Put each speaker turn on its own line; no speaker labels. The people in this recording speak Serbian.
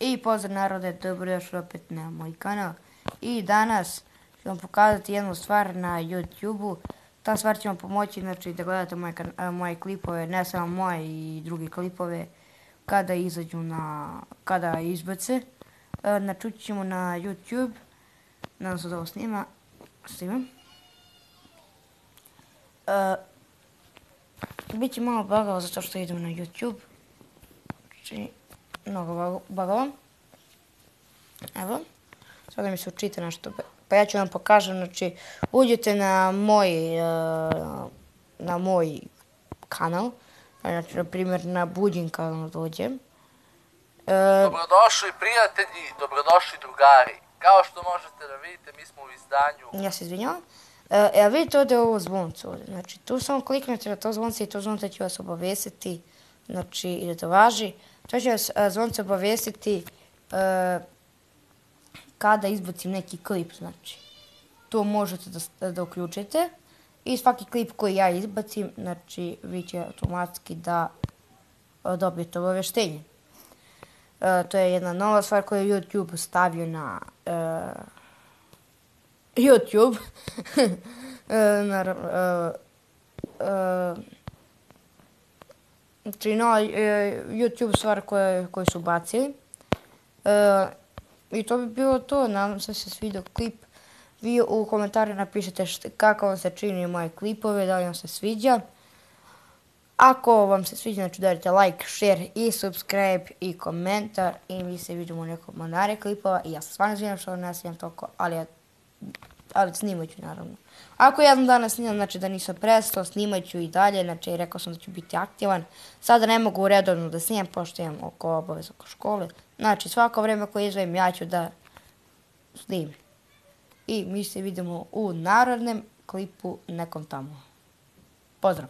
I pozdrav narode, dobrodošli opet na moj kanal. I danas ću vam pokazati jednu stvar na YouTube-u. Ta stvar će vam pomoći da gledate moje klipove, ne samo moje i druge klipove, kada izađu kada izbace. Ući ćemo na YouTube. Nadam se da ovo snimam. Biće malo bagalo zato što idem na YouTube. Znači, mnogo bagalo. Evo, sada mi se učita nešto. Pa ja ću vam pokažem, znači, uđete na moj kanal. Znači, na primjer, na Buđin kanal dođem.
Dobrodošli prijatelji, dobrodošli drugari. Kao što možete da vidite, mi smo u izdanju...
Ja se izvinjavam. Evo vidite ovdje ovo zvonce ovdje. Znači, tu samo kliknete na to zvonce i to zvonce će vas obavijestiti. Znači, i da to važi. To će vas zvonce obavijestiti kada izbacim neki klip, znači. To možete da uključite. I svaki klip koji ja izbacim, znači, vi će automatski da dobijete obavještenje. To je jedna nova stvar koju je YouTube stavio na YouTube. Znači, nova YouTube stvar koju su bacili. I to bi bilo to. Nadam se da se svidio klip. Vi u komentarima napišete kako vam se čini moje klipove, da li vam se sviđa. Ako vam se sviđa, znači udarite like, share i subscribe i komentar. I mi se vidimo u nekom manare klipova. I ja se stvarno izvinjam što ne snimam toliko, ali snimat ću naravno. Ako jednom dana snimam, znači da nisam prestao, snimat ću i dalje, znači rekao sam da ću biti aktivan. Sada ne mogu redovno da snimam, pošto imam obavez oko škole. Znači svako vreme koje izvojim ja ću da snimim. I mi se vidimo u narodnom klipu nekom tamo. Pozdrav!